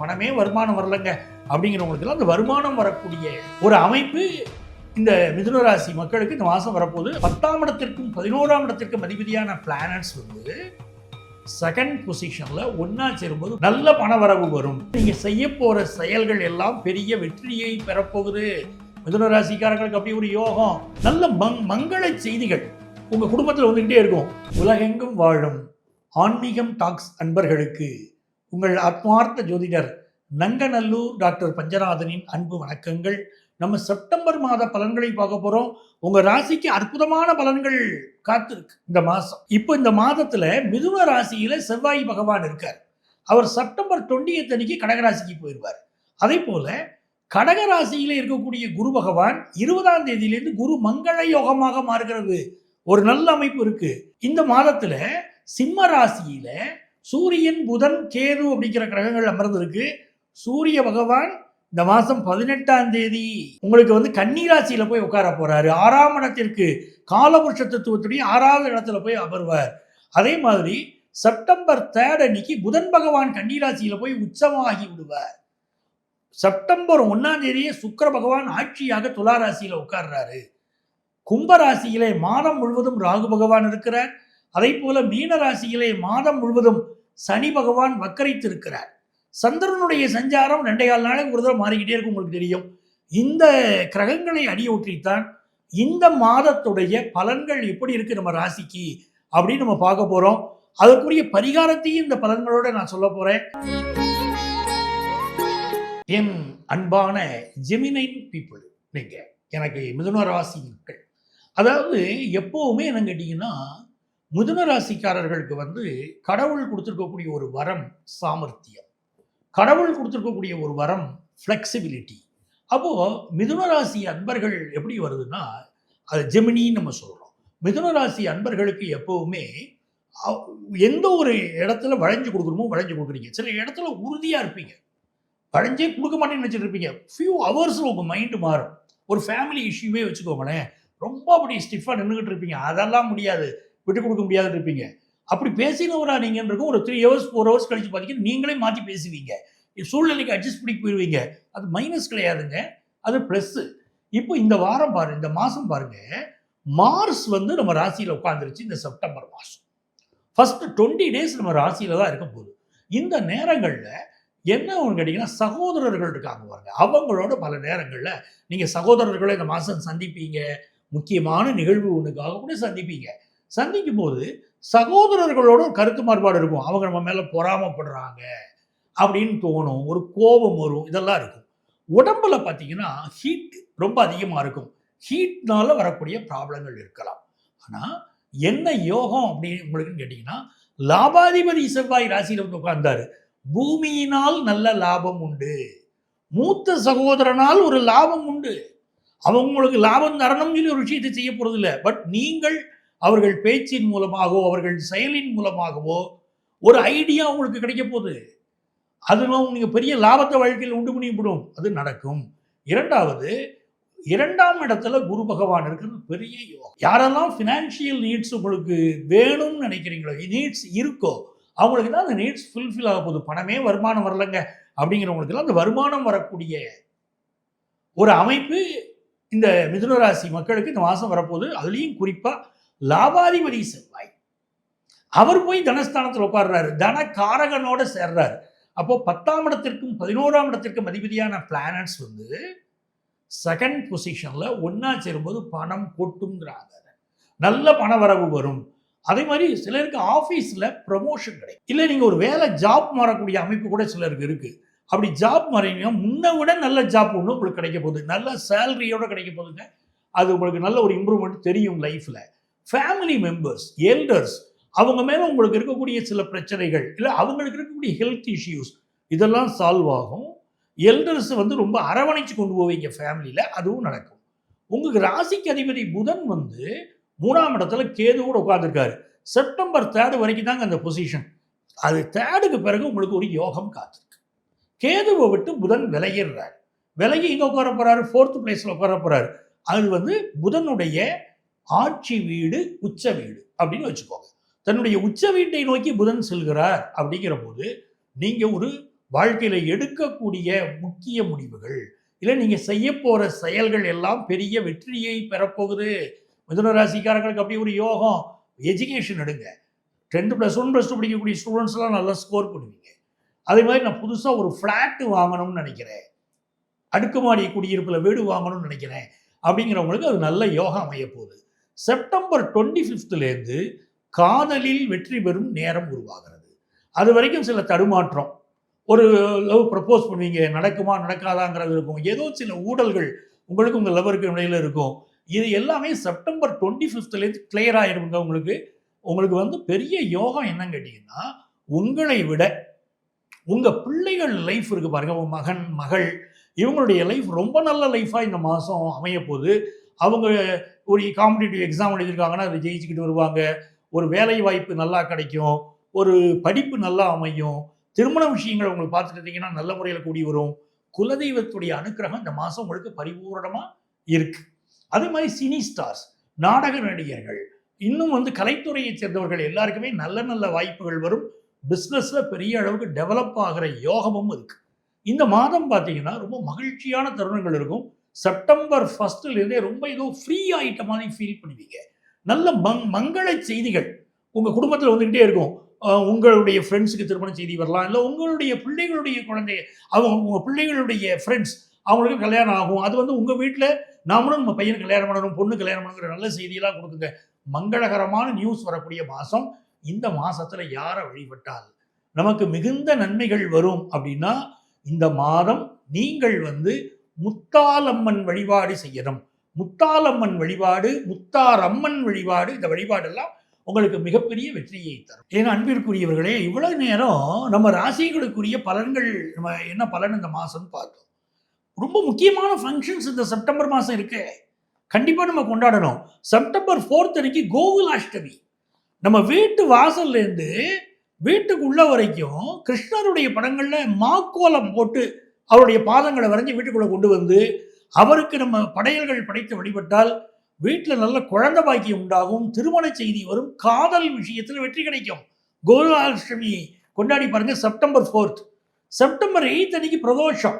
பணமே வருமானம் வரலங்க அப்படிங்கிறவங்களுக்கு அந்த வருமானம் வரக்கூடிய ஒரு அமைப்பு இந்த மிதுன ராசி மக்களுக்கு இந்த மாதம் வரப்போது. 10ஆம் இடத்திற்கும் 11ஆம் இடத்திற்கும் அதிபதியான பிளானட்ஸ் வந்து செகண்ட் பொசிஷன்ல ஒன்னா சேரும்போது நல்ல பண வரவு வரும். நீங்க செய்ய போற செயல்கள் எல்லாம் பெரிய வெற்றியை பெறப்போகுது. மிதுன ராசிக்காரர்களுக்கு அப்படி ஒரு யோகம். நல்ல மங்கள செய்திகள் உங்க குடும்பத்தில் வந்துகிட்டே இருக்கும். உலகெங்கும் வாழும் ஆன்மீகம் டாக்ஸ் அன்பர்களுக்கு உங்கள் ஆத்மார்த்த ஜோதிடர் நங்கநல்லூர் டாக்டர் பஞ்சநாதனின் அன்பு வணக்கங்கள். நம்ம செப்டம்பர் மாத பலன்களை பார்க்க போறோம். உங்க ராசிக்கு அற்புதமான பலன்கள் காத்திருக்கு இந்த மாசம். இப்போ இந்த மாதத்துல மிதுன ராசியில செவ்வாய் பகவான் இருக்கார். அவர் செப்டம்பர் 20 அன்னைக்கு கடகராசிக்கு போயிடுவார். அதே போல கடகராசியில இருக்கக்கூடிய குரு பகவான் 20ஆம் தேதியிலிருந்து குரு மங்கள யோகமாக மாறுகிறது. ஒரு நல்ல அமைப்பு இருக்கு. இந்த மாதத்துல சிம்ம ராசியில சூரியன் புதன் கேது அப்படிங்கிற கிரகங்கள் அமர்ந்திருக்கு. சூரிய பகவான் இந்த மாசம் 18ஆம் தேதி உங்களுக்கு வந்து கன்னி ராசியில போய் உட்கார போறாரு. 6ஆம் இடத்திற்கு காலபுருஷ தத்துவத்துடைய 6வது இடத்துல போய் அமர்வார். அதே மாதிரி செப்டம்பர் 3 அன்னைக்கு புதன் பகவான் கன்னி ராசியில போய் உச்சமாகி விடுவார். செப்டம்பர் 1ஆம் தேதியே சுக்கிர பகவான் ஆட்சியாக துலா ராசியில உட்கார்றாரு. கும்ப ராசியிலே மாதம் முழுவதும் ராகு பகவான் இருக்கிறார். அதே போல மீன ராசியிலே மாதம் முழுவதும் சனி பகவான் வக்கரித்து இருக்கிறார். சந்திரனுடைய சஞ்சாரம் 2.25 நாளைக்கு ஒரு தடவை மாறிக்கிட்டே இருக்கும். உங்களுக்கு தெரியும். இந்த கிரகங்களை அடியொற்றித்தான் இந்த மாதத்துடைய பலன்கள் எப்படி இருக்கு நம்ம ராசிக்கு அப்படின்னு நம்ம பார்க்க போறோம். அதற்குரிய பரிகாரத்தையும் இந்த பலன்களோட நான் சொல்ல போறேன். என் அன்பான ஜெமினைன் பீப்புள், நீங்க எனக்கு மிதுன ராசி மக்கள், அதாவது எப்பவுமே என்ன கேட்டீங்கன்னா, மிதுன ராசிக்காரர்களுக்கு வந்து கடவுள் கொடுத்துருக்கக்கூடிய ஒரு வரம் சாமர்த்தியம், கடவுள் கொடுத்துருக்கக்கூடிய ஒரு வரம் ஃப்ளெக்சிபிலிட்டி. அப்போது மிதுன ராசி அன்பர்கள் எப்படி வருதுன்னா, அது ஜெமினின்னு நம்ம சொல்கிறோம். மிதுன ராசி அன்பர்களுக்கு எப்போவுமே எந்த ஒரு இடத்துல வளைஞ்சு கொடுக்கணுமோ வளைஞ்சு கொடுக்குறீங்க. சில இடத்துல உறுதியாக இருப்பீங்க, வளைஞ்சே கொடுக்க மாட்டேன்னு வச்சுட்டு இருப்பீங்க. ஃபியூ ஹவர்ஸில் உங்கள் மைண்டு மாறும். ஒரு ஃபேமிலி இஷ்யூவே வச்சுக்கோங்களேன், ரொம்ப அப்படி ஸ்டிஃபாக நின்றுக்கிட்டு இருப்பீங்க. அதெல்லாம் முடியாது, விட்டு கொடுக்க முடியாதுன்னு இருப்பீங்க. அப்படி பேசினவரா நீங்கள் இருக்கும். ஒரு 3 hours 4 hours கழிச்சு பார்த்தீங்கன்னா நீங்களே மாற்றி பேசுவீங்க. சூழ்நிலைக்கு அட்ஜஸ்ட் பண்ணி போயிடுவீங்க. அது மைனஸ் கிடையாதுங்க, அது ப்ளஸ்ஸு. இப்போ இந்த வாரம் பாருங்க, இந்த மாதம் பாருங்க, மார்ஸ் வந்து நம்ம ராசியில் உட்காந்துருச்சு. இந்த செப்டம்பர் மாதம் ஃபர்ஸ்ட் 20 days நம்ம ராசியில தான் இருக்க போகுது. இந்த நேரங்களில் என்ன ஒன்று கேட்டிங்கன்னா, சகோதரர்கள் இருக்காங்க பாருங்க, அவங்களோட பல நேரங்களில் நீங்கள் சகோதரர்களை இந்த மாதம் சந்திப்பீங்க. முக்கியமான நிகழ்வு ஒன்றுக்காக கூட சந்திப்பீங்க. சந்திக்கும் போது சகோதரர்களோட ஒரு கருத்து மாறுபாடு இருக்கும். அவங்க நம்ம மேலே பொறாமப்படுறாங்க அப்படின்னு தோணும், ஒரு கோபம் வரும், இதெல்லாம் இருக்கும். உடம்புல பார்த்தீங்கன்னா ஹீட் ரொம்ப அதிகமாக இருக்கும். ஹீட்னால வரக்கூடிய ப்ராப்ளங்கள் இருக்கலாம். ஆனால் என்ன யோகம் அப்படின்னு உங்களுக்கு கேட்டிங்கன்னா, லாபாதிபதி செவ்வாய் ராசியில் வந்து உட்கார்ந்தாரு. பூமியினால் நல்ல லாபம் உண்டு, மூத்த சகோதரனால் ஒரு லாபம் உண்டு. அவங்களுக்கு லாபம் தரணும்னு சொல்லி ஒரு விஷயத்தை செய்ய போறது இல்லை. பட் நீங்கள் அவர்கள் பேச்சின் மூலமாகவோ அவர்கள் செயலின் மூலமாகவோ ஒரு ஐடியா உங்களுக்கு கிடைக்க போகுது. அதுவும் நீங்கள் பெரிய லாபத்தை வாழ்க்கையில் உண்டு பண்ணிவிடும், அது நடக்கும். இரண்டாவது, 2ஆம் இடத்துல குரு பகவான் இருக்கிறது பெரிய யோகம். யாரெல்லாம் ஃபினான்ஷியல் நீட்ஸ் உங்களுக்கு வேணும்னு நினைக்கிறீங்களோ, நீட்ஸ் இருக்கோ, அவங்களுக்கு தான் அந்த நீட்ஸ் ஃபுல்ஃபில் ஆக போகுது. பணமே வருமானம் வரலங்க அப்படிங்கிறவங்களுக்குலாம் அந்த வருமானம் வரக்கூடிய ஒரு அமைப்பு இந்த மிதுன ராசி மக்களுக்கு இந்த மாதம் வரப்போகுது. அதுலேயும் குறிப்பாக லாபாதிபதி செவ்வாய் அவர் போய் தனஸ்தானத்தில் உட்கார்றாரு, தன காரகனோட சேர்றாரு. அப்போ 10ஆம் இடத்திற்கும் 11ஆம் இடத்திற்கும் அதிபதியான பிளானட்ஸ் வந்து செகண்ட் பொசிஷன்ல ஒன்னா சேரும்போது பணம் கொட்டுங்கிறாங்க. நல்ல பண வரவு வரும். அதே மாதிரி சிலருக்கு ஆஃபீஸில் ப்ரமோஷன் கிடைக்கும். இல்லை நீங்கள் ஒரு வேலை ஜாப் மாறக்கூடிய அமைப்பு கூட சிலருக்கு இருக்கு. அப்படி ஜாப் மாறினீங்கன்னா முன்ன விட நல்ல ஜாப் ஒன்று உங்களுக்கு கிடைக்க போகுது, நல்ல சேலரியோட கிடைக்க போகுதுங்க. அது உங்களுக்கு நல்ல ஒரு இம்ப்ரூவ்மெண்ட் தெரியும் லைஃப்ல. ஃபேமிலி மெம்பர்ஸ், எல்டர்ஸ், அவங்க மேலே உங்களுக்கு இருக்கக்கூடிய சில பிரச்சனைகள், இல்லை அவங்களுக்கு இருக்கக்கூடிய ஹெல்த் இஷ்யூஸ், இதெல்லாம் சால்வ் ஆகும். எல்டர்ஸ் வந்து ரொம்ப அரவணைச்சு கொண்டு போவீங்க ஃபேமிலியில், அதுவும் நடக்கும். உங்களுக்கு ராசிக்கு அதிபதி புதன் வந்து 3ஆம் இடத்துல கேதுவோடு உட்காந்துருக்காரு. செப்டம்பர் 3 வரைக்கும் தாங்க அந்த பொசிஷன். அது 3க்கு பிறகு உங்களுக்கு ஒரு யோகம் காத்திருக்கு. கேதுவை விட்டு புதன் விலகிடுறாரு. விலகி இங்கே உட்கார போறாரு, 4th பிளேஸில் உட்கார போறாரு. அது வந்து புதனுடைய ஆட்சி வீடு, உச்ச வீடு அப்படின்னு வச்சுக்கோங்க. தன்னுடைய உச்ச வீட்டை நோக்கி புதன் செல்கிறார். அப்படிங்கிற போது நீங்க ஒரு வாழ்க்கையில எடுக்கக்கூடிய முக்கிய முடிவுகள், இல்லை நீங்க செய்ய போற செயல்கள் எல்லாம் பெரிய வெற்றியை பெறப்போகுது. மிதுன ராசிக்காரங்களுக்கு அப்படி ஒரு யோகம். எஜுகேஷன் எடுங்க. 10 + 1 + 2 படிக்கக்கூடிய ஸ்டூடெண்ட்ஸ்லாம் நல்லா ஸ்கோர் பண்ணுவீங்க. அதே மாதிரி நான் புதுசா ஒரு ஃப்ளாட் வாங்கணும்னு நினைக்கிறேன், அடுக்குமாடி குடியிருப்புல வீடு வாங்கணும்னு நினைக்கிறேன் அப்படிங்கிறவங்களுக்கு அது நல்ல யோகம் அமைய போகுது. செப்டம்பர் 25லேருந்து காதலில் வெற்றி பெறும் நேரம் உருவாகிறது. அது வரைக்கும் சில தடுமாற்றம். ஒரு லவ் ப்ரப்போஸ் பண்ணுவீங்க, நடக்குமா நடக்காதாங்கிறது இருக்கும். ஏதோ சில ஊடல்கள் உங்களுக்கு உங்கள் லவருக்கு இடையில இருக்கும். இது எல்லாமே செப்டம்பர் 25லேருந்து கிளியர் ஆயிருங்க. உங்களுக்கு வந்து பெரிய யோகம் என்னன்னு கேட்டீங்கன்னா, உங்களை விட உங்க பிள்ளைகள் லைஃப் இருக்கு பாருங்க, உங்க மகன் மகள் இவங்களுடைய லைஃப் ரொம்ப நல்ல லைஃபா இந்த மாதம் அமைய போகுது. அவங்க ஒரு காம்படிட்டிவ் எக்ஸாம் எழுதியிருக்காங்கன்னா அதை ஜெயிச்சுக்கிட்டு வருவாங்க. ஒரு வேலை வாய்ப்பு நல்லா கிடைக்கும், ஒரு படிப்பு நல்லா அமையும், திருமண விஷயங்கள் உங்களுக்கு பார்த்துட்டு இருந்தீங்கன்னா நல்ல முறையில் கூடி வரும். குலதெய்வத்துடைய அனுக்கிரகம் இந்த மாதம் உங்களுக்கு பரிபூரணமாக இருக்கு. அதே மாதிரி சினி ஸ்டார்ஸ், நாடக நடிகர்கள், இன்னும் வந்து கலைத்துறையை சேர்ந்தவர்கள் எல்லாருக்குமே நல்ல நல்ல வாய்ப்புகள் வரும். பிஸ்னஸ்ல பெரிய அளவுக்கு டெவலப் ஆகிற யோகமும் இருக்கு. இந்த மாதம் பார்த்தீங்கன்னா ரொம்ப மகிழ்ச்சியான தருணங்கள் இருக்கும். செப்டம்பர் 1லேருந்தே ரொம்ப ஏதோ ஃப்ரீ ஆயிட்ட மாதிரி ஃபீல் பண்ணுவீங்க. நல்ல மங்கள செய்திகள் உங்கள் குடும்பத்தில் வந்துக்கிட்டே இருக்கும். உங்களுடைய ஃப்ரெண்ட்ஸுக்கு திருமண செய்தி வரலாம், இல்லை உங்களுடைய பிள்ளைகளுடைய குழந்தை உங்கள் பிள்ளைகளுடைய ஃப்ரெண்ட்ஸ் அவங்களுக்கு கல்யாணம் ஆகும். அது வந்து உங்கள் வீட்டில் நாமளும் நம்ம பையன் கல்யாணம் பண்ணணும், பொண்ணு கல்யாணம் பண்ணணுங்கிற நல்ல செய்தியெல்லாம் கொடுக்குங்க. மங்களகரமான நியூஸ் வரக்கூடிய மாதம். இந்த மாதத்தில் யாரை வழிபட்டால் நமக்கு மிகுந்த நன்மைகள் வரும் அப்படின்னா, இந்த மாதம் நீங்கள் வந்து முத்தாலம்மன் வழிபாடு செய்யணும். முத்தாலம்மன் வழிபாடு, முத்தாரம்மன் வழிபாடு, இந்த வழிபாடெல்லாம் உங்களுக்கு மிகப்பெரிய வெற்றியை தரும். ஏன்னா அன்பிற்குரியவர்களே, இவ்வளவு நேரம் நம்ம ராசிகளுக்குரிய பலன்கள், நம்ம என்ன பலன் இந்த மாதம் பார்த்தோம். ரொம்ப முக்கியமான ஃபங்க்ஷன்ஸ் இந்த செப்டம்பர் மாதம் இருக்கு, கண்டிப்பாக நம்ம கொண்டாடணும். செப்டம்பர் 4 அன்னைக்கு கோகுலாஷ்டமி. நம்ம வீட்டு வாசல்லேருந்து வீட்டுக்குள்ள வரைக்கும் கிருஷ்ணருடைய படங்கள்ல மாக்கோலம் போட்டு அவருடைய பாதங்களை வரைஞ்சி வீட்டுக்குள்ள கொண்டு வந்து அவருக்கு நம்ம படையல்கள் படைத்து வழிபட்டால் வீட்டில் நல்ல குழந்தை பாக்கியம் உண்டாகும், திருமண செய்தி வரும், காதல் விஷயத்தில் வெற்றி கிடைக்கும். கோகுலாஷ்டமி கொண்டாடி பாருங்க. செப்டம்பர் 4. செப்டம்பர் 8 அன்னைக்கு பிரதோஷம்.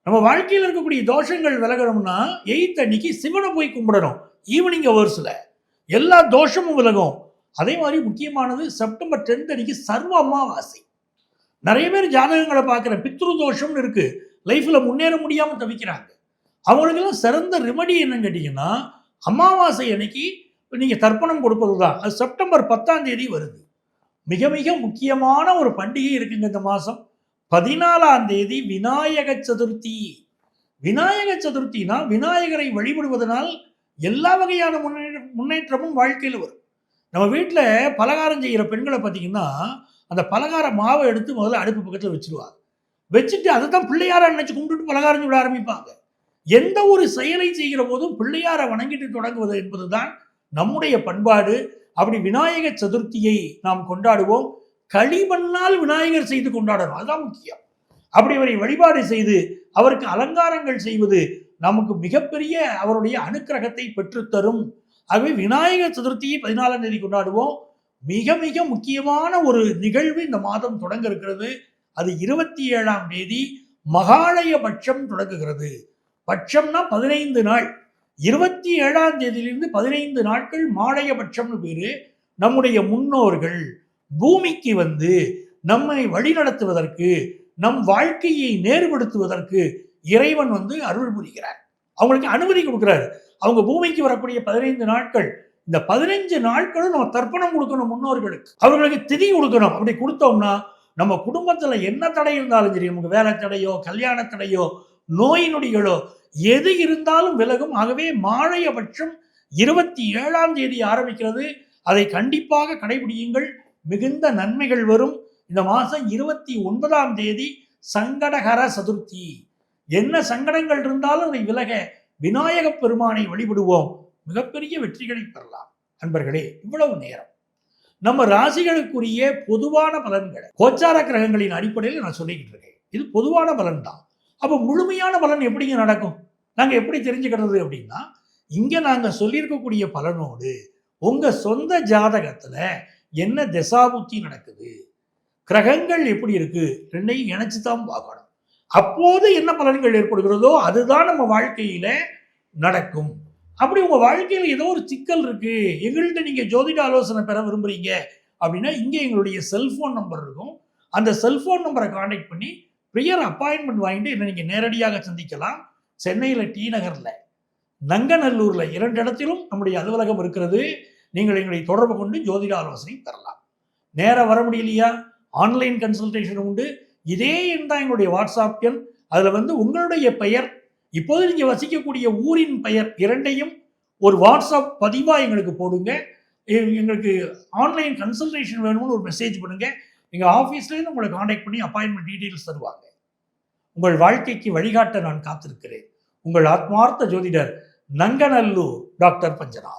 நம்ம வாழ்க்கையில் இருக்கக்கூடிய தோஷங்கள் விலகணும்னா 8 அன்னைக்கு சிவனை போய் கும்பிடணும். ஈவினிங் ஹவர்ஸில் எல்லா தோஷமும் விலகும். அதே மாதிரி முக்கியமானது செப்டம்பர் 10 அன்னைக்கு சர்வ அமாவாசை. நிறைய பேர் ஜாதகங்களை பார்க்குறேன், பித்ரு தோஷம்னு இருக்கு, லைஃப்பில் முன்னேற முடியாமல் தவிக்கிறாங்க. அவங்களுக்கெல்லாம் சிறந்த ரெமடி என்னன்னு கேட்டிங்கன்னா, அமாவாசை அன்னைக்கு நீங்கள் தர்ப்பணம் கொடுப்பது தான். அது செப்டம்பர் 10ஆம் தேதி வருது. மிக மிக முக்கியமான ஒரு பண்டிகை இருக்குங்க இந்த மாதம். 14ஆம் தேதி விநாயக சதுர்த்தி. விநாயக சதுர்த்தினா விநாயகரை வழிபடுவதனால் எல்லா வகையான முன்னேற்றமும் வாழ்க்கையில் வரும். நம்ம வீட்டில் பலகாரம் செய்கிற பெண்களை பார்த்தீங்கன்னா, அந்த பலகார மாவை எடுத்து முதல்ல அடுப்பு பக்கத்தில் வச்சுருவாங்க. வச்சுட்டு அதை தான் பிள்ளையாரை நினைச்சு கும்பிட்டுட்டு பலகாரம் விட ஆரம்பிப்பாங்க. எந்த ஒரு செயலை செய்கிற போதும் பிள்ளையாரை வணங்கிட்டு தொடங்குவது என்பதுதான் நம்முடைய பண்பாடு. அப்படி விநாயக சதுர்த்தியை நாம் கொண்டாடுவோம். களிமண்ணால் விநாயகர் செய்து கொண்டாடணும், அதுதான் முக்கியம். அப்படி அவரை வழிபாடு செய்து அவருக்கு அலங்காரங்கள் செய்வது நமக்கு மிகப்பெரிய அவருடைய அனுக்கிரகத்தை பெற்றுத்தரும். ஆகவே விநாயகர் சதுர்த்தியை 14ஆம் தேதி கொண்டாடுவோம். மிக மிக முக்கியமான ஒரு நிகழ்வு இந்த மாதம் தொடங்க இருக்கிறது. அது 27ஆம் தேதி மகாலய பட்சம் தொடங்குகிறது. பட்சம்னா 15 நாள். 27ஆம் தேதியிலிருந்து 15 நாட்கள் மாலய பட்சம்னு பேரு. நம்முடைய முன்னோர்கள் பூமிக்கு வந்து நம்மை வழிநடத்துவதற்கு, நம் வாழ்க்கையை நேர்படுத்துவதற்கு இறைவன் வந்து அருள் புரிகிறார். அவங்களுக்கு அனுமதி கொடுக்கிறார். அவங்க பூமிக்கு வரக்கூடிய 15 நாட்கள், இந்த 15 நாட்களும் நம்ம தர்ப்பணம் கொடுக்கணும் முன்னோர்களுக்கு, அவர்களுக்கு திதி கொடுக்கணும். அப்படி கொடுத்தோம்னா நம்ம குடும்பத்துல என்ன தடை இருந்தாலும் சரி, நமக்கு வேலை தடையோ கல்யாண தடையோ நோய் நொடிகளோ எது இருந்தாலும் விலகும். ஆகவே மாலய பட்சம் 27ஆம் தேதி ஆரம்பிக்கிறது. அதை கண்டிப்பாக கடைபிடியுங்கள், மிகுந்த நன்மைகள் வரும். இந்த மாதம் 29ஆம் தேதி சங்கடகர சதுர்த்தி. என்ன சங்கடங்கள் இருந்தாலும் அதை விலக விநாயக பெருமானை வழிபடுவோம், மிகப்பெரிய வெற்றிகளை பெறலாம். அன்பர்களே, இவ்வளவு நேரம் நம்ம ராசிகளுக்குரிய பொதுவான பலன்களை கோச்சார கிரகங்களின் அடிப்படையில் நான் சொல்லிக்கிட்டு இருக்கேன். இது பொதுவான பலன் தான். அப்போ முழுமையான பலன் எப்படிங்க நடக்கும், நாங்கள் எப்படி தெரிஞ்சுக்கிறது அப்படின்னா, இங்கே நாங்கள் சொல்லியிருக்கக்கூடிய பலனோடு உங்கள் சொந்த ஜாதகத்தில் என்ன திசாபுத்தி நடக்குது, கிரகங்கள் எப்படி இருக்கு, ரெண்டையும் இணைச்சு தான் பார்க்கணும். அப்போது என்ன பலன்கள் ஏற்படுகிறதோ அதுதான் நம்ம வாழ்க்கையில நடக்கும். அப்படி உங்க வாழ்க்கையில ஏதோ ஒரு சிக்கல் இருக்கு, எங்கள்கிட்ட நீங்க ஜோதிட ஆலோசனை பெற விரும்புறீங்க அப்படின்னா, இங்க எங்களுடைய செல்போன் நம்பர் இருக்கும். அந்த செல்போன் நம்பரை கான்டாக்ட் பண்ணி ப்ரியர் அப்பாயின்மெண்ட் வாங்கிட்டு என்ன நீங்க நேரடியாக சந்திக்கலாம். சென்னையில டி நகர்ல, நங்கநல்லூர்ல 2 இடத்திலும் நம்முடைய அலுவலகம் இருக்கிறது. நீங்கள் எங்களை தொடர்பு கொண்டு ஜோதிட ஆலோசனை பெறலாம். நேரா வர முடியலையா, ஆன்லைன் கன்சல்டேஷன் உண்டு. இதே எண் தான் எங்களுடைய வாட்ஸ்அப் எண். அதுல வந்து உங்களுடைய பெயர், இப்போது நீங்க வசிக்கக்கூடிய ஊரின் பெயர் இரண்டையும் ஒரு வாட்ஸ்அப் பதிவா எங்களுக்கு போடுங்க. எங்களுக்கு ஆன்லைன் கன்சல்டேஷன் வேணும்னு ஒரு மெசேஜ் பண்ணுங்க. எங்க ஆபீஸ்லேருந்து உங்களை கான்டாக்ட் பண்ணி அப்பாயின்மெண்ட் டீடைல்ஸ் தருவாங்க. உங்கள் வாழ்க்கைக்கு வழிகாட்ட நான் காத்திருக்கிறேன். உங்கள் ஆத்மார்த்த ஜோதிடர், நங்கநல்லூர் டாக்டர் பஞ்சநாதன்.